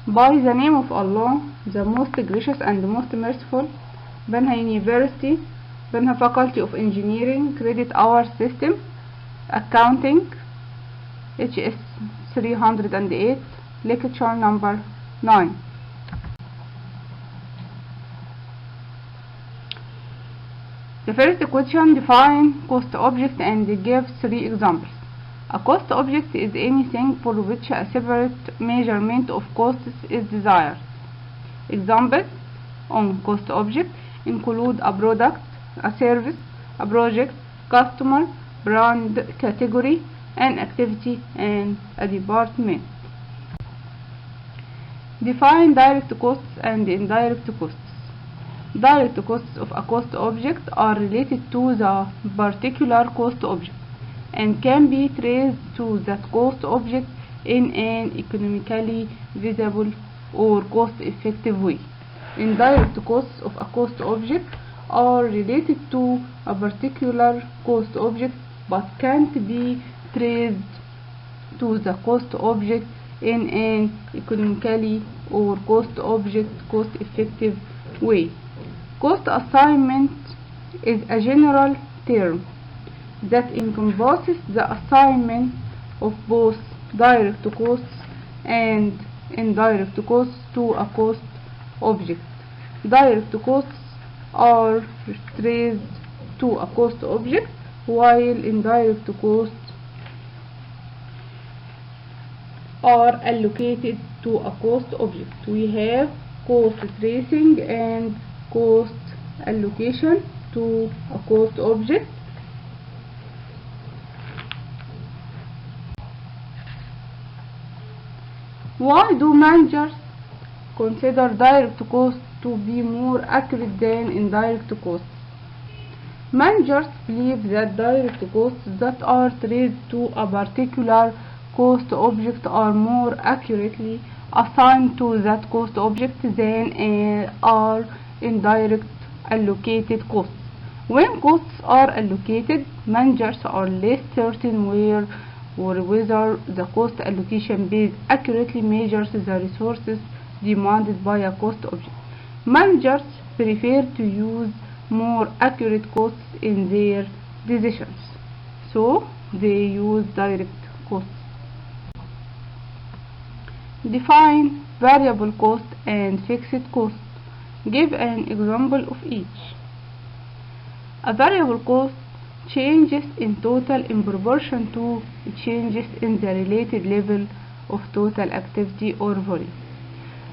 By the name of Allah, the most gracious and most merciful. Banha University, Banha Faculty of Engineering, Credit Hour System, Accounting, HS 308, Lecture number 9. The first question: define cost object and give 3 examples. A cost object is anything for which a separate measurement of costs is desired. Examples on cost object include a product, a service, a project, customer, brand, category, an activity, and a department. Define direct costs and indirect costs. Direct costs of a cost object are related to the particular cost object and can be traced to that cost object in an economically visible or cost-effective way. Indirect costs of a cost object are related to a particular cost object but can't be traced to the cost object in an economically or cost-effective way. Cost assignment is a general term that encompasses the assignment of both direct costs and indirect costs to a cost object. Direct costs are traced to a cost object, while indirect costs are allocated to a cost object. We have cost tracing and cost allocation to a cost object. Why do managers consider direct costs to be more accurate than indirect costs? Managers believe that direct costs that are traced to a particular cost object are more accurately assigned to that cost object than are indirect allocated costs. When costs are allocated, managers are less certain where or whether the cost allocation base accurately measures the resources demanded by a cost object. Managers prefer to use more accurate costs in their decisions, so they use direct costs. Define variable cost and fixed cost. Give an example of each. A variable cost changes in total in proportion to changes in the related level of total activity or volume.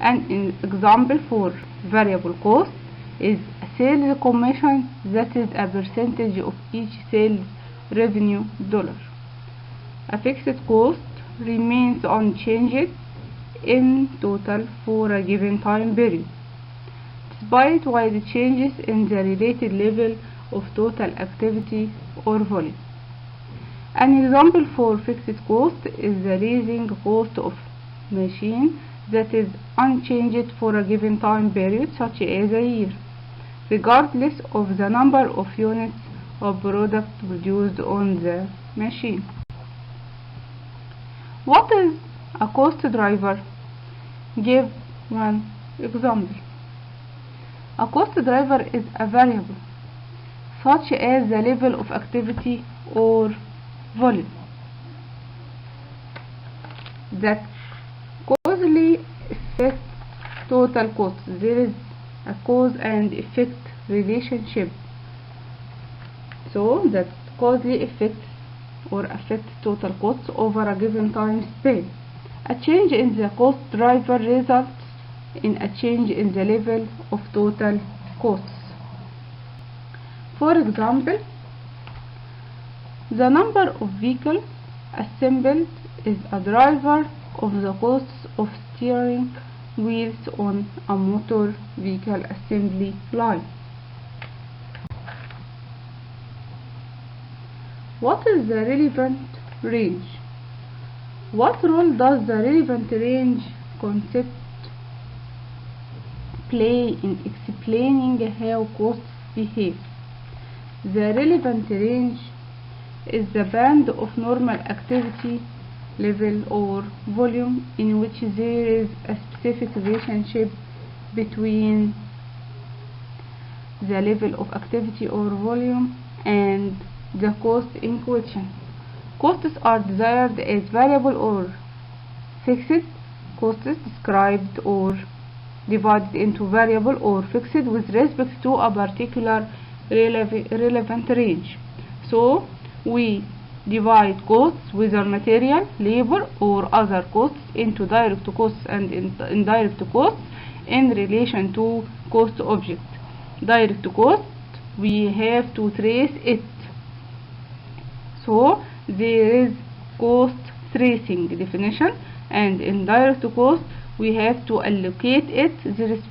An example for variable cost is a sales commission that is a percentage of each sales revenue dollar. A fixed cost remains unchanged in total for a given time period, despite wide changes in the related level of total activity or volume. An example for fixed cost is the leasing cost of machine that is unchanged for a given time period, such as a year, regardless of the number of units of product produced on the machine. What is a cost driver? Give one example. A cost driver is a variable such as the level of activity or volume that causally affects total costs. There is a cause and effect relationship, so that causally affects or affects total costs over a given time span. A change in the cost driver results in a change in the level of total costs. For example, the number of vehicles assembled is a driver of the costs of steering wheels on a motor vehicle assembly line. What is the relevant range? What role does the relevant range concept play in explaining how costs behave? The relevant range is the band of normal activity level or volume, in which there is a specific relationship between the level of activity or volume and the cost in question. Costs are desired as variable or fixed. Costs described or divided into variable or fixed with respect to a particular relevant range. So we divide costs, whether material, labor or other costs, into direct costs and indirect costs in relation to cost object. Direct cost, we have to trace it, so there is cost tracing definition, and indirect cost we have to allocate it. There is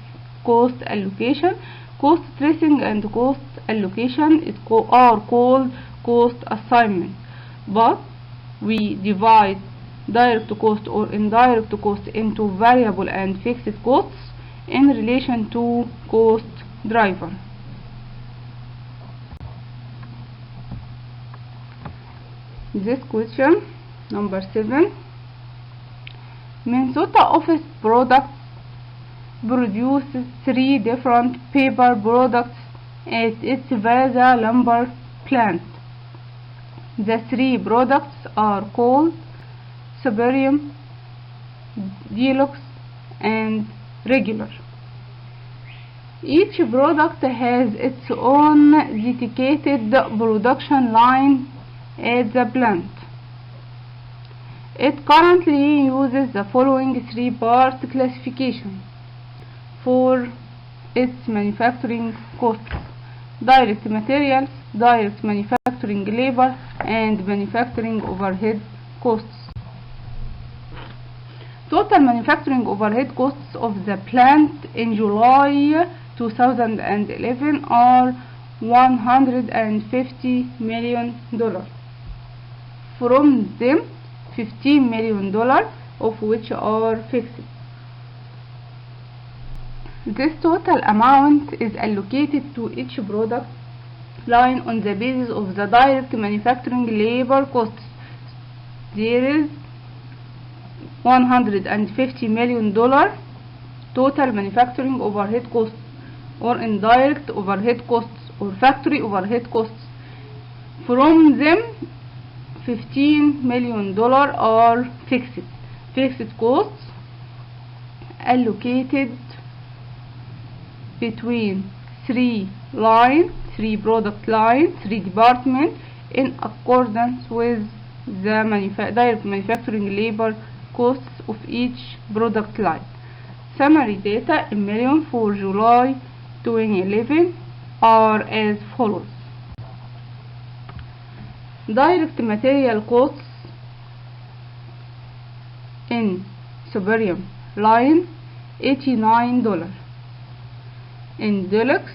cost allocation. Cost tracing and cost allocation are called cost assignment, but we divide direct cost or indirect cost into variable and fixed costs in relation to cost driver. This question, number 7. Minnesota Office Products produces 3 different paper products at its Vaza lumber plant. The 3 products are called Supreme, Deluxe and Regular. Each product has its own dedicated production line at the plant. It currently uses the following 3-part classification for its manufacturing costs: direct materials, direct manufacturing labor, and manufacturing overhead costs. Total manufacturing overhead costs of the plant in July 2011 are $150 million. From them, $15 million of which are fixed. This total amount is allocated to each product line on the basis of the direct manufacturing labor costs. There is $150 million total manufacturing overhead costs, or indirect overhead costs, or factory overhead costs. From them, $15 million are fixed. Fixed costs allocated between 3 product lines, 3 departments, in accordance with the direct manufacturing labor costs of each product line. Summary data in million for July 2011 are as follows. Direct material costs in Supreme line $89, in Deluxe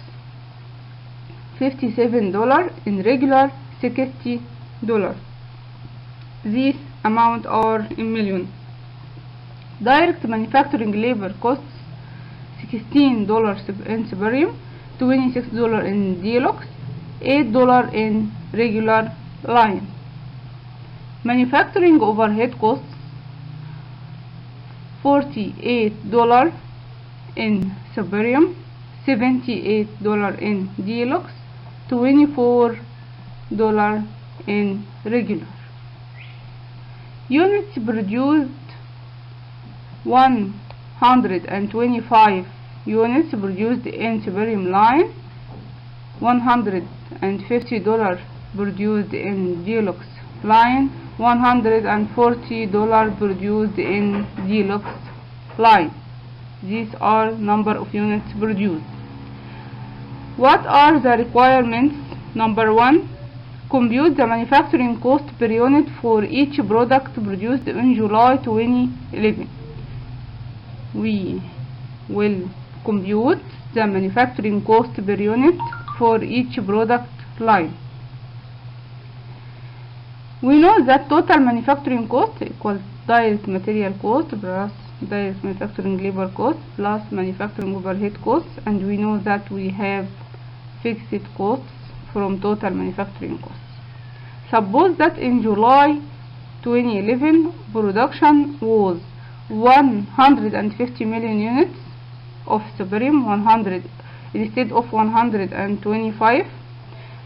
$57, in Regular $60. These amounts are in million. Direct manufacturing labor costs $16 in Supreme, $26 in Deluxe, $8 in Regular line. Manufacturing overhead costs $48 in Supreme, $78 in Deluxe, $24 in Regular. Units produced 125 units produced in Supreme line, $150 produced in Deluxe line, $140 produced in Deluxe line. These are number of units produced. What are the requirements? Number 1. Compute the manufacturing cost per unit for each product produced in July 2011. We will compute the manufacturing cost per unit for each product line. We know that total manufacturing cost equals direct material cost plus direct manufacturing labor cost plus manufacturing overhead costs, and we know that we have fixed costs from total manufacturing costs. Suppose that in July 2011 production was 150 million units of Supreme 100 instead of 125,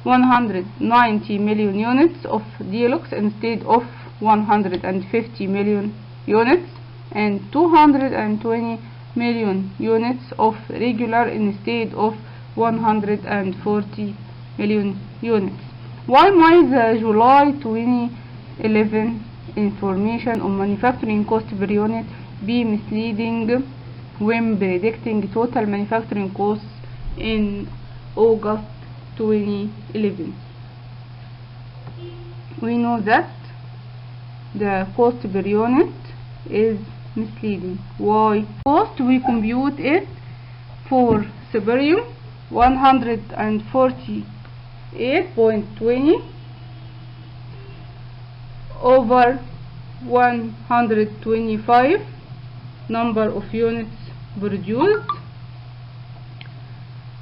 190 million units of Deluxe instead of 150 million units, and 220 million units of regular instead of 140 million units. Why might the July 2011 information on manufacturing cost per unit be misleading when predicting total manufacturing costs in August 2011? We know that the cost per unit is misleading. Why? Cost, we compute it for Supreme 148.20 over 125 number of units produced.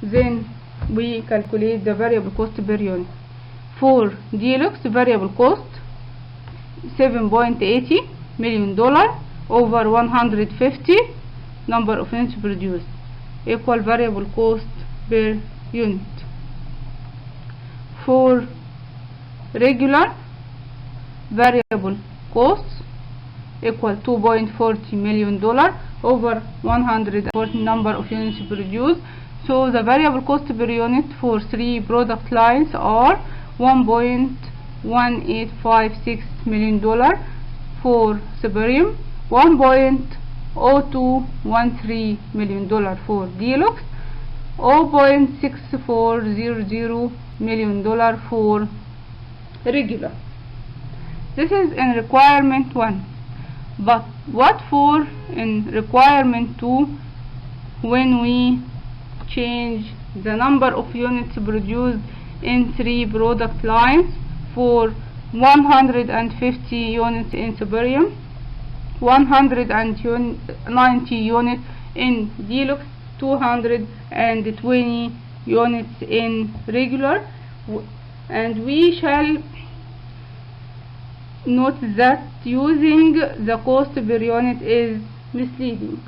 Then we calculate the variable cost per unit. For Deluxe, variable cost $7.80 million over 150 number of units produced equal variable cost per unit. For regular, variable costs equal $2.40 million over 140 number of units produced. So the variable cost per unit for three product lines are $1.1856 million for Supreme, $1.0213 million for Deluxe, $0.6400 million for regular. This is in requirement 1. But what for in requirement 2 when we change the number of units produced in three product lines for 150 units in Supreme, 190 units in Deluxe, 220 units in regular, and we shall note that using the cost per unit is misleading.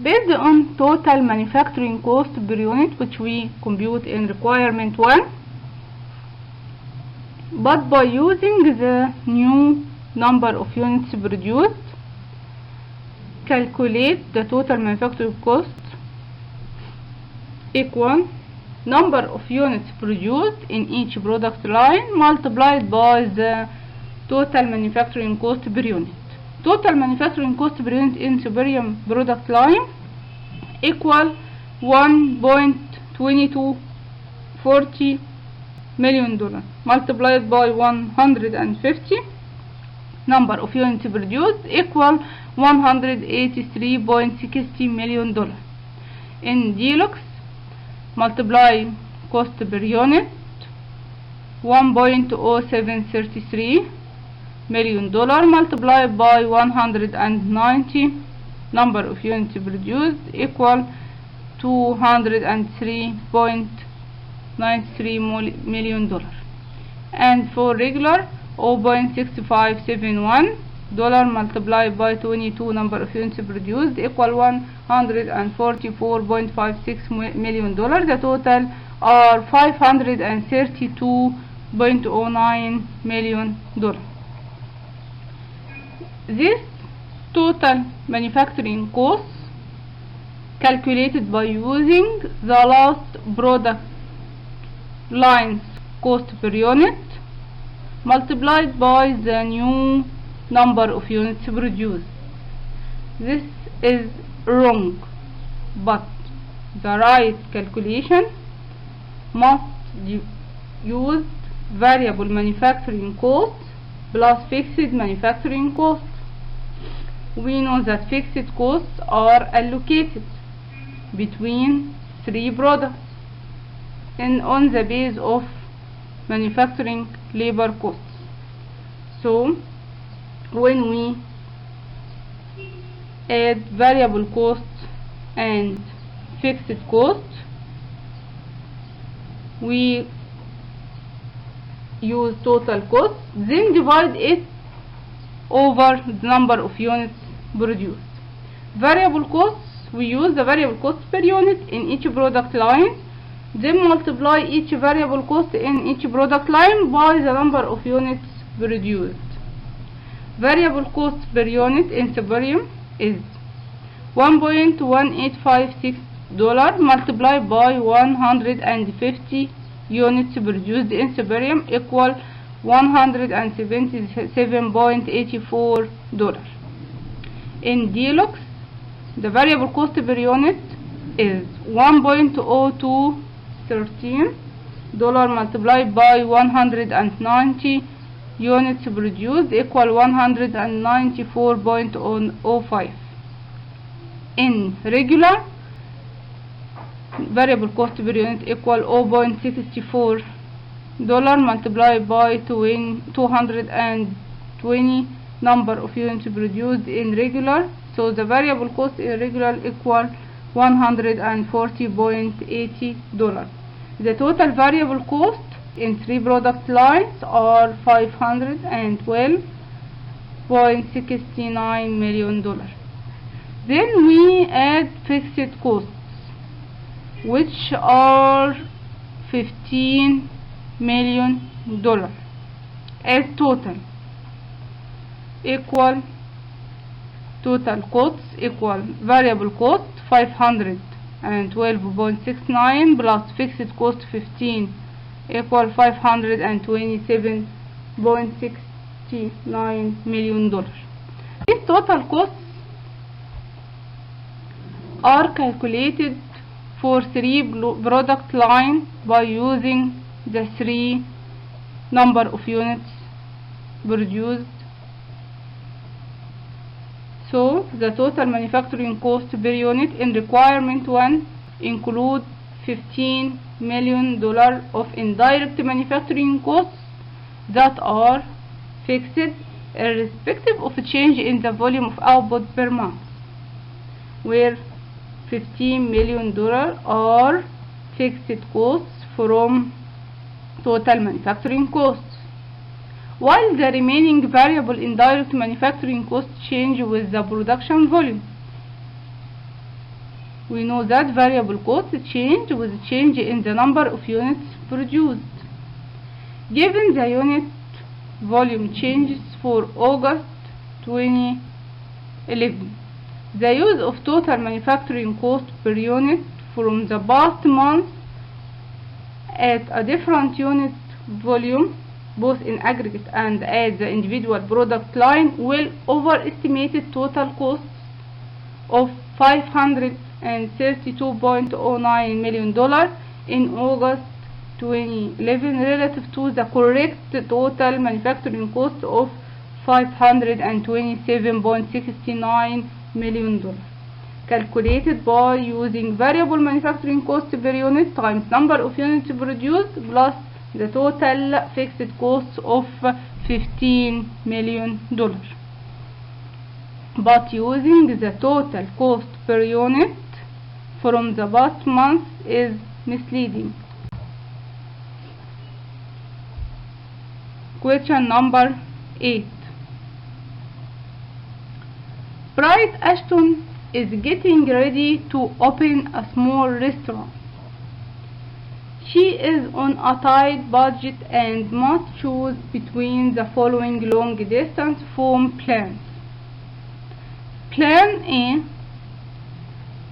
Based on total manufacturing cost per unit, which we compute in requirement 1, but by using the new number of units produced, calculate the total manufacturing cost equal number of units produced in each product line multiplied by the total manufacturing cost per unit. Total manufacturing cost per unit in Supreme product line equal $1.2240 million multiplied by 150 number of units produced equal $183.60 million. In Deluxe, multiply cost per unit $1.0733 million multiplied by 190 number of units produced equal $203.93 million. And for regular, $0.6571 multiplied by 22 number of units produced equal $144.56 million. The total are $532.09 million. This total manufacturing costs calculated by using the last product lines cost per unit multiplied by the new number of units produced. This is wrong, but the right calculation must use variable manufacturing cost plus fixed manufacturing cost. We know that fixed costs are allocated between three products and on the base of manufacturing labor costs. So when we add variable costs and fixed costs, we use total cost, then divide it over the number of units produced. Variable costs, we use the variable cost per unit in each product line, then multiply each variable cost in each product line by the number of units produced. Variable cost per unit in Siberium is $1.1856 multiplied by 150 units produced in Siberium equal $177.84. In Deluxe, the variable cost per unit is $1.0213 multiplied by 190 units produced equal $194.05. In Regular, variable cost per unit equal $0.64 multiplied by 220 number of units produced in Regular, so the variable cost in Regular equal $140.80. The total variable cost in 3 product lines are $512.69 million. Then we add fixed costs, which are $15 million as total, equal total costs equal variable cost 512.69 plus fixed cost 15 equal $527.69 million. These total costs are calculated for 3 product line by using the 3 number of units produced. So the total manufacturing cost per unit in requirement 1 include $15 million of indirect manufacturing costs that are fixed irrespective of a change in the volume of output per month, where $15 million are fixed costs from total manufacturing costs, while the remaining variable indirect manufacturing costs change with the production volume. We know that variable costs change with change in the number of units produced. Given the unit volume changes for August 2011, the use of total manufacturing cost per unit from the past month at a different unit volume, both in aggregate and at the individual product line, will overestimate total costs of $532.09 million in August 2011 relative to the correct total manufacturing cost of $527.69 million, calculated by using variable manufacturing cost per unit times number of units produced plus the total fixed cost of $15 million. But using the total cost per unit from the past month is misleading. Question number 8. Bridget Ashton is getting ready to open a small restaurant. She is on a tight budget and must choose between the following long distance phone plans. Plan A,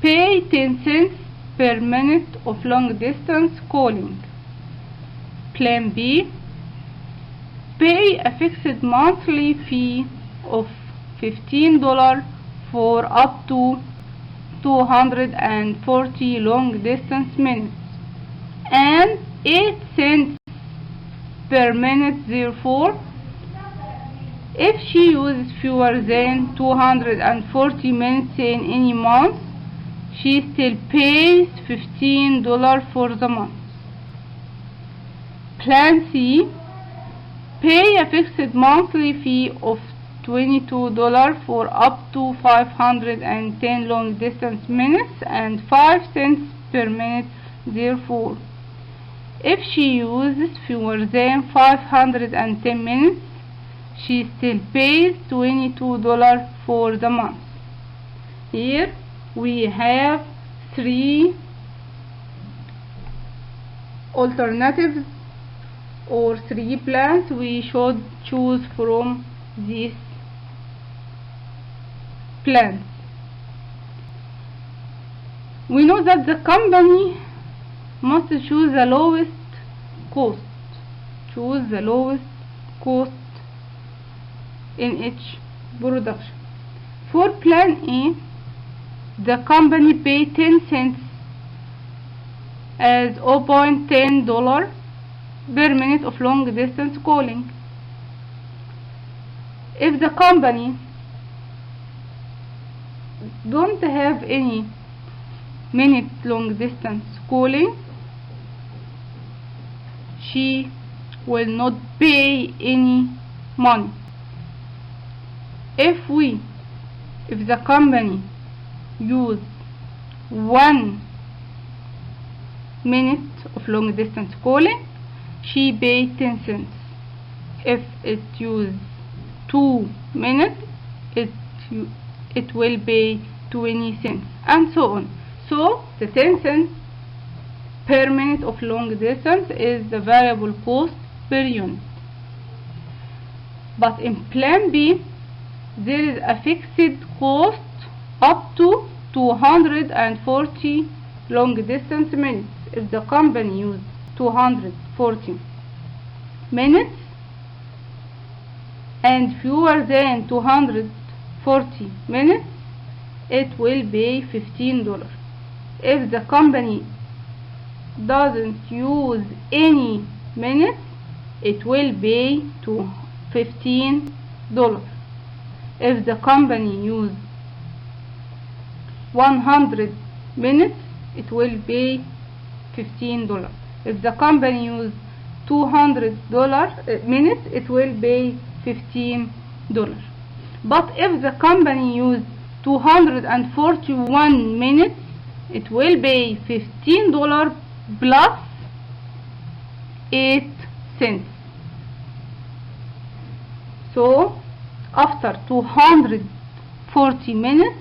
pay 10 cents per minute of long distance calling. Plan B, pay a fixed monthly fee of $15 for up to 240 long distance minutes and 8 cents per minute. Therefore, if she uses fewer than 240 minutes in any month, she still pays $15 for the month. Plan C, pay a fixed monthly fee of $22 for up to 510 long distance minutes and 5 cents per minute. Therefore, If she uses fewer than 510 minutes, she still pays $22 for the month. Here we have 3 alternatives or 3 plans we should choose from these plans. We know that the company must choose the lowest cost. Choose the lowest cost in each production. For plan A, the company pay 10 cents as $0.10 per minute of long distance calling. If the company don't have any minute long distance calling, she will not pay any money. If the company use 1 minute of long distance calling, she pay 10 cents. If it use 2 minutes, it will pay 20 cents, and so on. So the 10 cents per minute of long distance is the variable cost per unit. But in plan B, there is a fixed cost up to 240 long distance minutes. If the company uses 240 minutes and fewer than 240 minutes, it will pay $15. If the company doesn't use any minutes, it will pay to $15. If the company use 100 minutes, it will pay $15. If the company use 200 minutes, it will pay $15. But if the company use 241 minutes, it will pay $15 plus 8 cents. So after 240 minutes,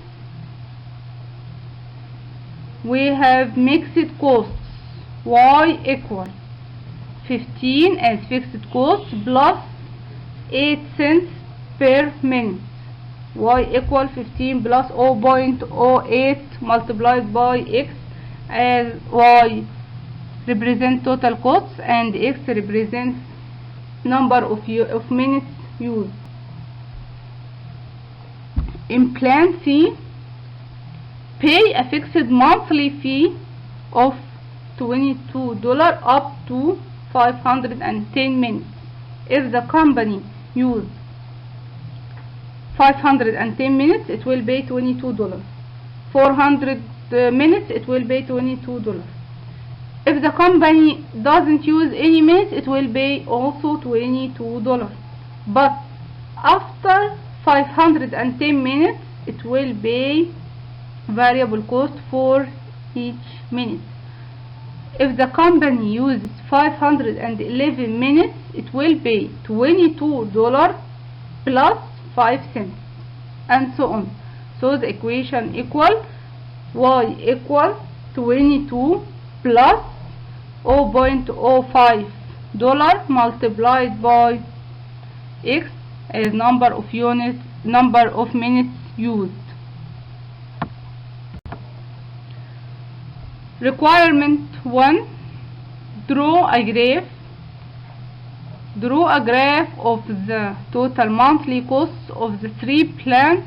we have mixed costs. Y equal 15 as fixed cost plus 8 cents per minute. Y equal 15 plus 0.08 multiplied by X, as Y represent total costs and X represents number of minutes used. In plan C, pay a fixed monthly fee of $22 up to 510 minutes. If the company use 510 minutes, it will pay $22. 400 minutes, it will pay $22. If the company doesn't use any minutes, it will pay also $22. But after 510 minutes, it will pay variable cost for each minute. If the company uses 511 minutes, it will pay $22 plus 5 cents, and so on. So the equation equal Y equal 22 plus $0.05 multiplied by X as number of minutes used. Requirement 1. Draw a graph of the total monthly costs of the 3 plans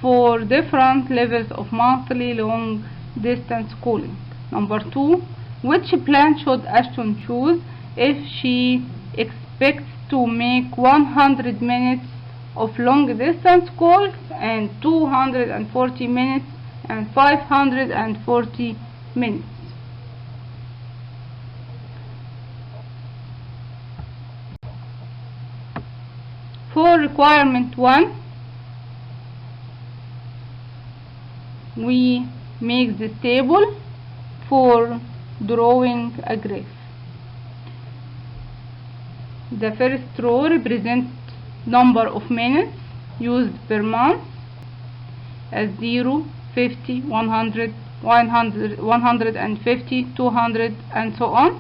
for different levels of monthly long distance calling. Number 2. Which plan should Ashton choose if she expects to make 100 minutes of long distance calls and 240 minutes and 540 minutes? For requirement 1, we make the table for drawing a graph. The first row represents number of minutes used per month as 0, 50, 100, 150, 200, and so on.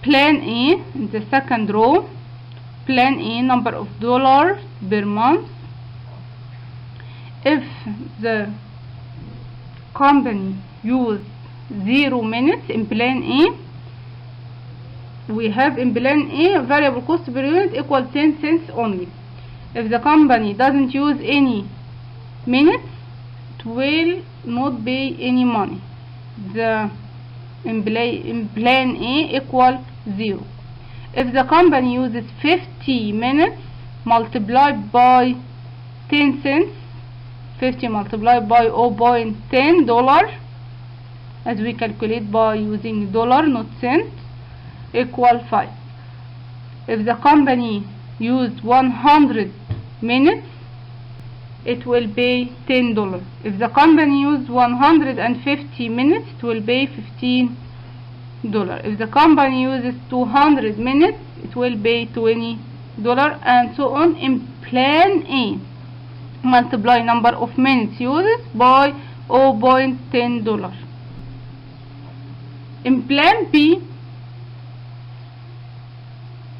Plan A in the second row. Plan A, number of dollars per month. If the company used 0 minutes in plan A, we have in plan A variable cost per unit equal 10 cents only. If the company doesn't use any minutes, it will not pay any money. The in plan A equal 0. If the company uses 50 minutes multiplied by 10 cents, 50 multiplied by $0.10, as we calculate by using dollar not cent, equal 5. If the company used 100 minutes, it will pay $10. If the company used 150 minutes, it will pay $15. If the company uses 200 minutes, it will pay $20, and so on. In plan A, multiply number of minutes used by $0.10. In plan B,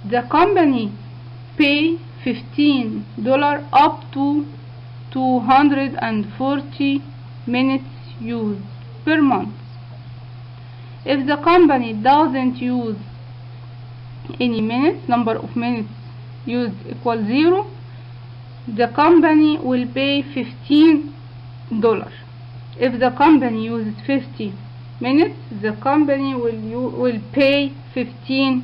the company pay $15 up to 240 minutes used per month. If the company doesn't use any minutes, number of minutes used equal 0, the company will pay $15. If the company uses 50 minutes, the company will pay $15.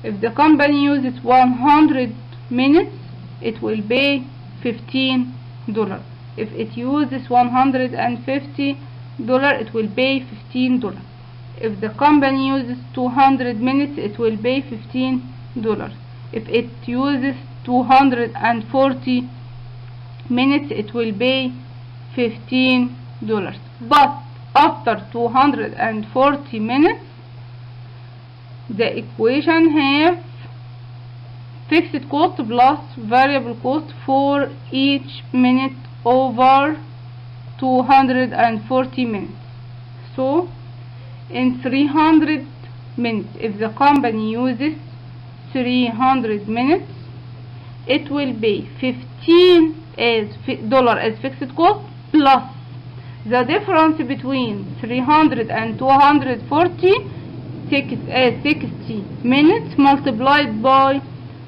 If the company uses 100 minutes, it will pay $15. If it uses 150, it will pay $15. If the company uses 200 minutes, it will pay $15. If it uses 240 minutes, it will pay $15. But after 240 minutes, the equation have fixed cost plus variable cost for each minute over 240 minutes. So in 300 minutes, if the company uses 300 minutes, it will pay $15 as fixed cost plus the difference between 300 and 240 as 60 minutes multiplied by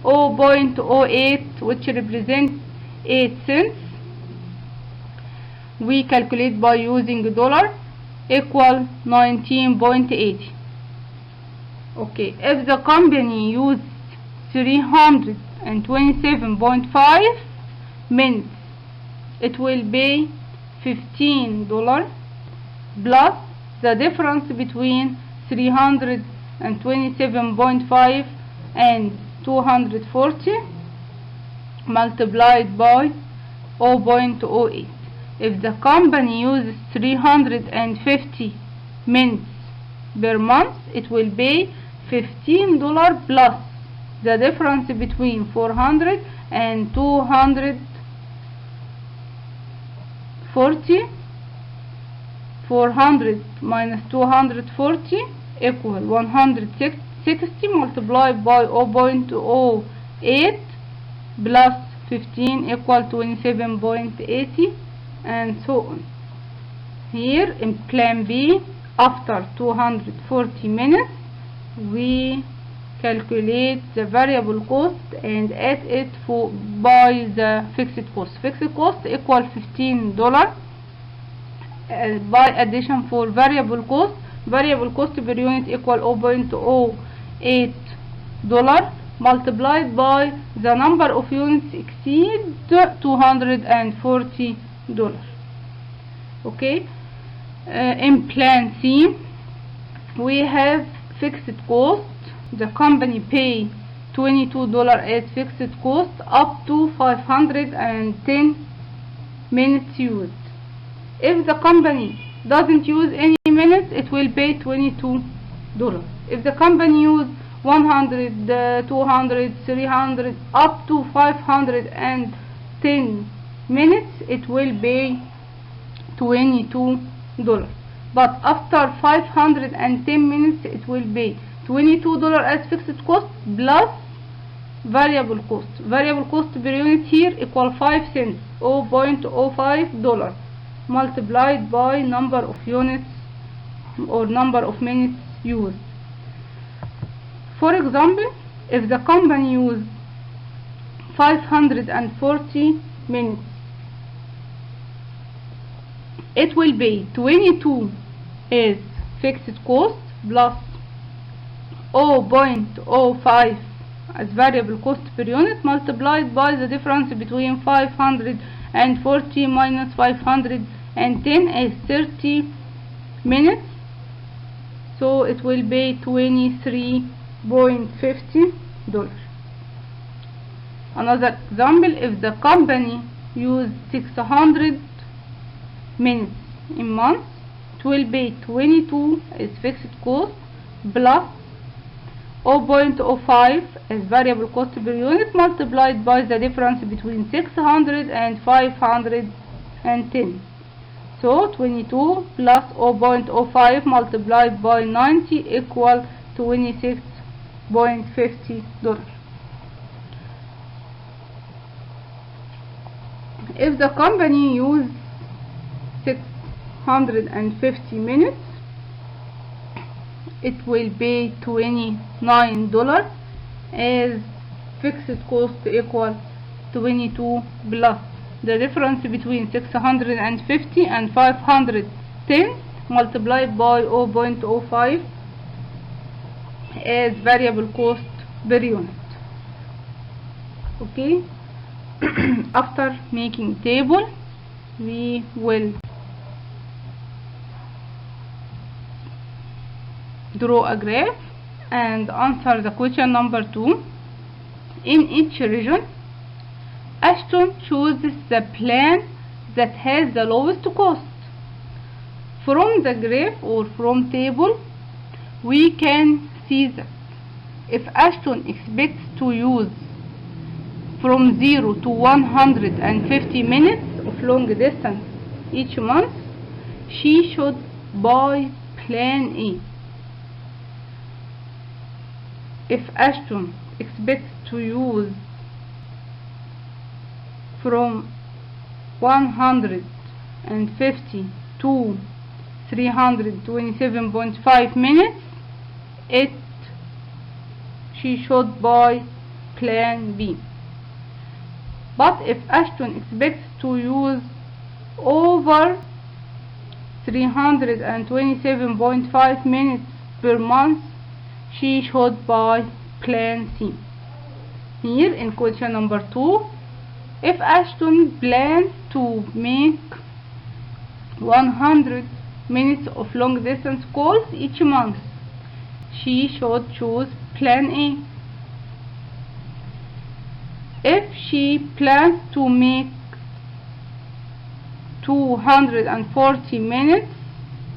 0.08, which represents 8 cents. We calculate by using dollar, equal 19.80. Okay, if the company used 327.5 minutes, it will pay $15 plus the difference between 327.5 and 240 multiplied by 0.08. If the company uses 350 minutes per month, it will pay $15 plus the difference between 400 and 240. 400 minus 240 equal 160 multiplied by 0.08 plus 15 equal 27.80, and so on. Here in plan B, after 240 minutes, we calculate the variable cost and add it by the fixed cost. Fixed cost equal $15 by addition for variable cost. Variable cost per unit equal $0.08 multiplied by the number of units exceed $240. Okay, in plan C, we have fixed cost. The company pay $22 as fixed cost up to 510 minutes used. If the company doesn't use any minutes, it will pay $22. If the company use 100, 200, 300, up to 510 minutes, it will pay $22. But after 510 minutes, it will pay $22 as fixed cost plus variable cost. Variable cost per unit here equal 5 cents, $0.05 multiplied by number of units or number of minutes used. For example, if the company use 540 minutes, it will pay 22 as fixed cost plus 0.05 as variable cost per unit multiplied by the difference between 540 minus 510 as 30 minutes, so it will be $23.50. Another example, if the company use 600 minutes in month, it will be 22 as fixed cost plus 0.05 as variable cost per unit multiplied by the difference between 600 and 510. So 22 plus 0.05 multiplied by 90 equal $26.50. If the company use 650 minutes, it will pay $29 as fixed cost equal 22 plus the difference between 650 and 510 multiplied by 0.05 as variable cost per unit. Okay. After making table, we will draw a graph and answer the question number 2. In each region, Ashton chooses the plan that has the lowest cost. From the graph or from table, we can see that if Ashton expects to use from 0 to 150 minutes of long distance each month, she should buy plan A. If Ashton expects to use from 150 to 327.5 minutes, she should buy plan B. But if Ashton expects to use over 327.5 minutes per month, she should buy plan C. Here in question number 2, if Ashton plans to make 100 minutes of long distance calls each month, she should choose plan A. If she plans to make 240 minutes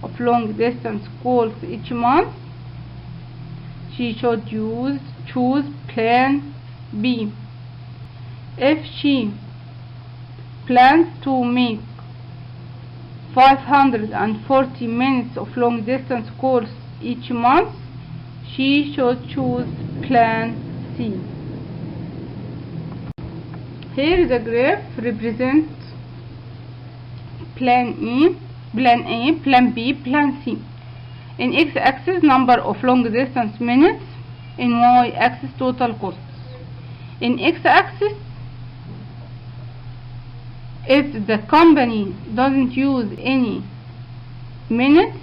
of long distance calls each month, she should choose plan B. If she plans to make 540 minutes of long distance calls each month, she should choose plan C. Here the graph represents plan A, plan B, plan C. In x-axis, number of long distance minutes. In y-axis, total costs. In x-axis, if the company doesn't use any minutes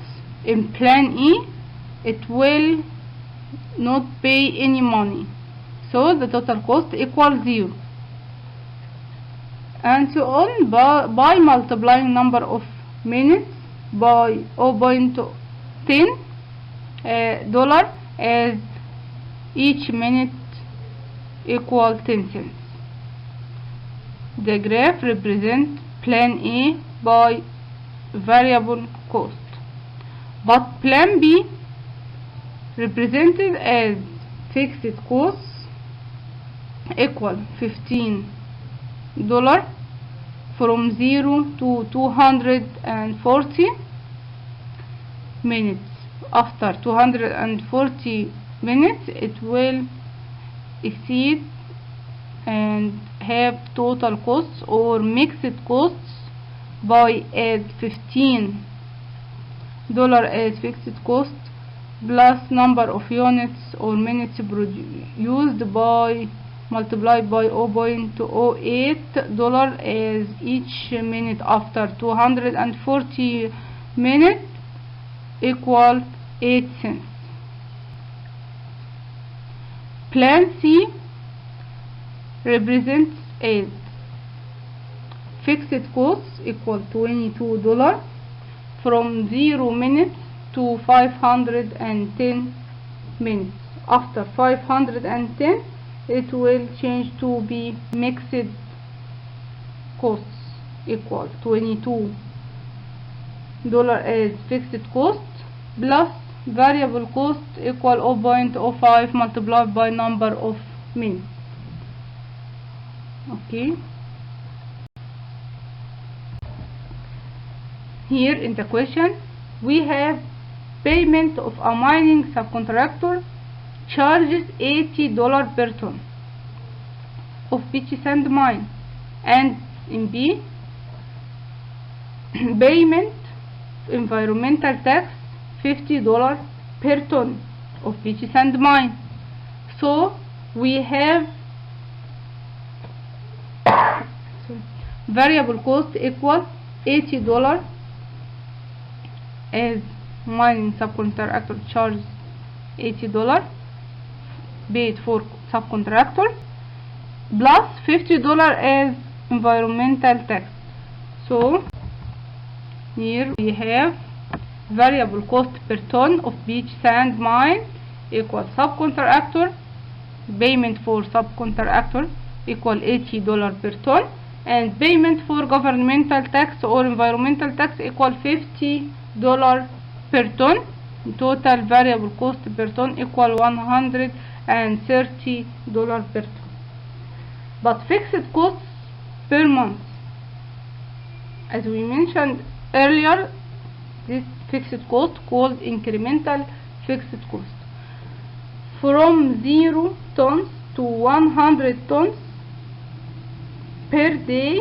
in plan E, it will not pay any money, so the total cost equals 0, and so on by multiplying number of minutes by $0.10 as each minute equals 10 cents. The graph represents plan A by variable cost, but plan B represented as fixed costs equal $15 from 0 to 240 minutes. After 240 minutes it will exceed and have total costs or mixed costs by add $15 as fixed cost plus number of units or minutes produced by multiplied by $0.08 as each minute after 240 minutes equal 8 cents. Plan C represents as fixed costs equal $22 from 0 minutes to 510 minutes. After 510 it will change to be mixed costs equal $22 as fixed cost plus variable cost equal 0.05 multiplied by number of minutes. Okay, here in the question we have payment of a mining subcontractor charges $80 per ton of pitch sand mine, and in B payment environmental tax $50 per ton of pitch sand mine. So we have variable cost equal $80 as mining subcontractor charges $80 paid for subcontractor plus $50 as environmental tax. So here we have variable cost per ton of beach sand mine equal subcontractor payment for subcontractor equal $80 per ton, and payment for governmental tax or environmental tax equal $50 per ton. Total variable cost per ton equal $130 per ton. But fixed costs per month, as we mentioned earlier, this fixed cost called incremental fixed cost. From 0 tons to 100 tons per day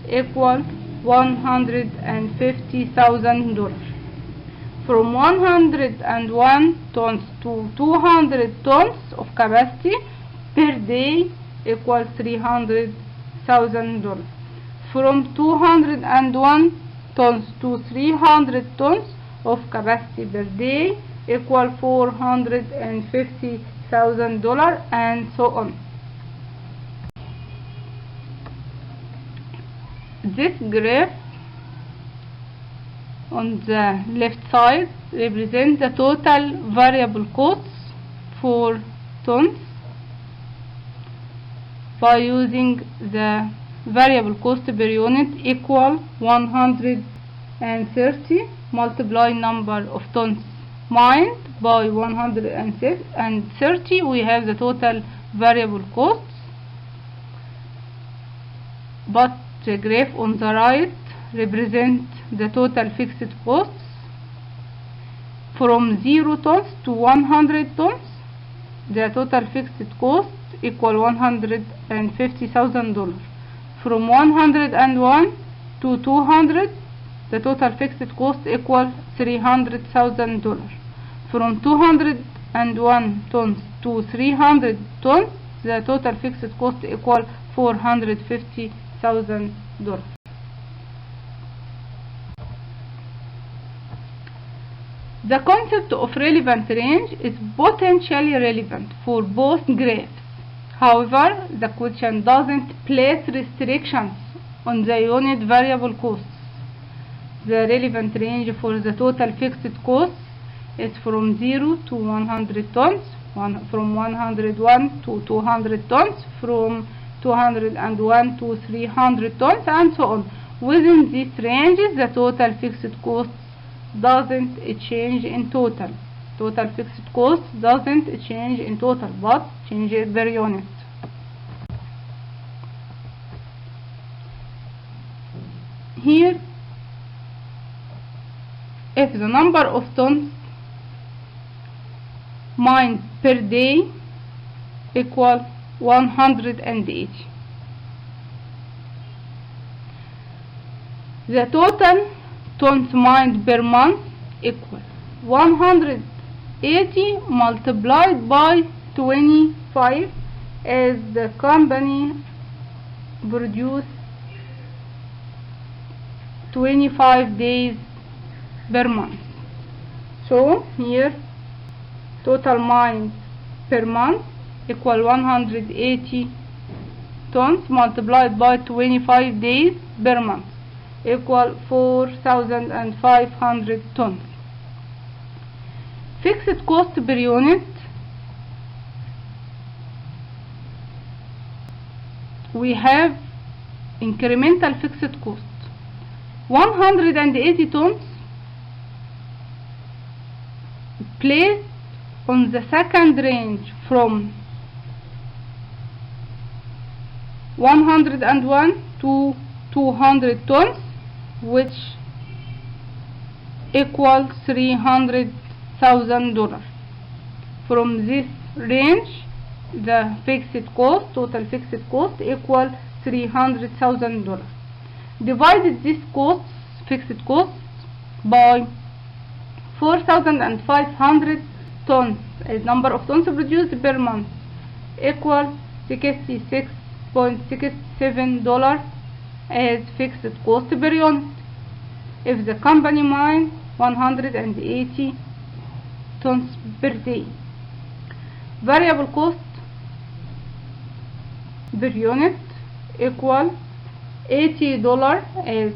equal $150,000. From 101 tons to 200 tons of capacity per day equals $300,000. From 201 tons to 300 tons of capacity per day equal $450,000, and so on. This graph on the left side represents the total variable costs for tons by using the variable cost per unit equal 130 multiply number of tons mined by 130, we have the total variable costs. But the graph on the right represents the total fixed costs. From 0 tons to 100 tons, the total fixed cost equal $150,000. From 101 to 200, the total fixed cost equal $300,000. From 201 tons to 300 tons, the total fixed cost equal $450,000. The concept of relevant range is potentially relevant for both graphs. However, the question doesn't place restrictions on the unit variable costs. The relevant range for the total fixed costs is from 0 to 100 tons, from 101 to 200 tons, from 201 to 300 tons, and so on. Within these ranges, the total fixed costs doesn't change in total. Total fixed cost doesn't change in total but changes per unit. Here, if the number of tons mined per day equal 180, the total tons mined per month equal 180 multiplied by 25, as the company produces 25 days per month. So here total mined per month equal 180 tons multiplied by 25 days per month equal 4,500 tons. Fixed cost per unit, we have incremental fixed cost 180 tons placed on the second range from 101 to 200 tons, which equals $300,000. From this range, the total fixed cost equal $300,000. Divided this fixed cost by 4,500 tons, as number of tons produced per month, equal $66.67 as fixed cost per unit. If the company mines 180 tons per day, variable cost per unit equal $80 as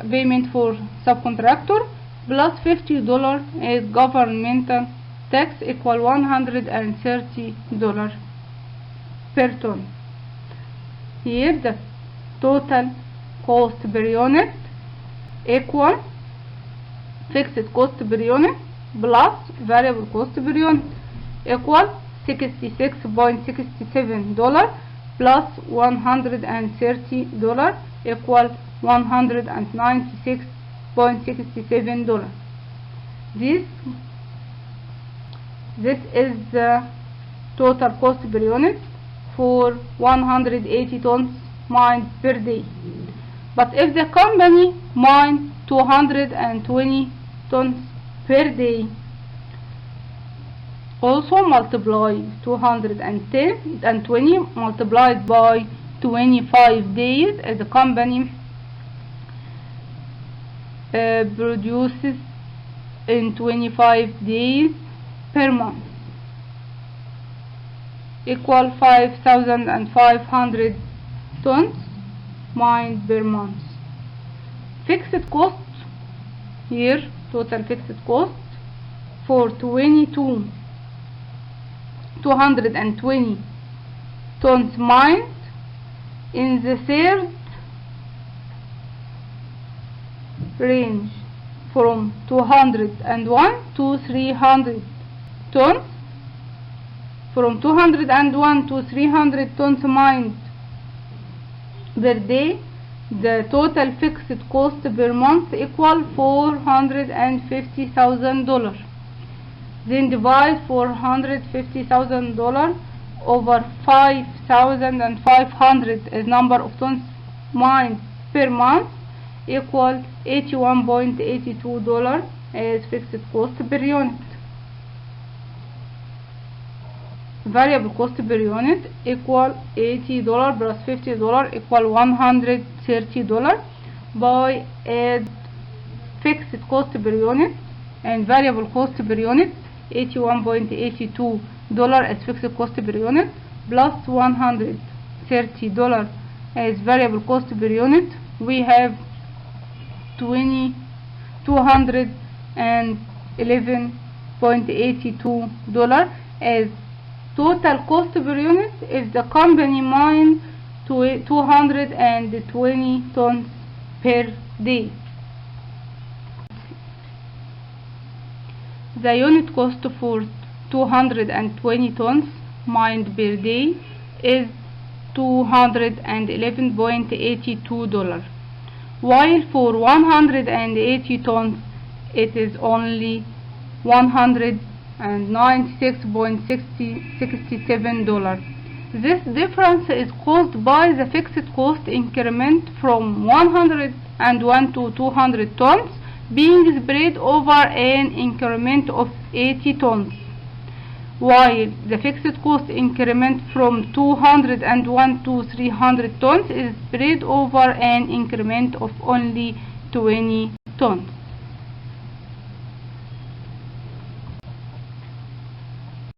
payment for subcontractor plus $50 as governmental tax equal $130 per ton. Here the total cost per unit equal fixed cost per unit plus variable cost per unit equal $66.67 plus $130 equal $196.67. This is the total cost per unit for 180 tons mined per day. But if the company mines 220 tons per day, also multiply 220 multiplied by 25 days, as the company produces in 25 days per month, equal 5,500 tons mined per month. Fixed cost, here total fixed cost for 220 tons mined in the third range from 201 to 300 tons. From 201 to 300 tons mined per day, the total fixed cost per month equal $450,000. Then divide $450,000 over 5,500 as number of tons mined per month equal $81.82 as fixed cost per unit. Variable cost per unit equal $80 plus $50 equal $130 by add fixed cost per unit and variable cost per unit $81.82 as fixed cost per unit plus $130 as variable cost per unit. We have $211.82 as total cost per unit if the company mines 220 tons per day. the unit cost for 220 tons mined per day is $211.82, while for 180 tons it is only $196.67. This difference is caused by the fixed cost increment from 101 to 200 tons being spread over an increment of 80 tons, while the fixed cost increment from 201 to 300 tons is spread over an increment of only 20 tons.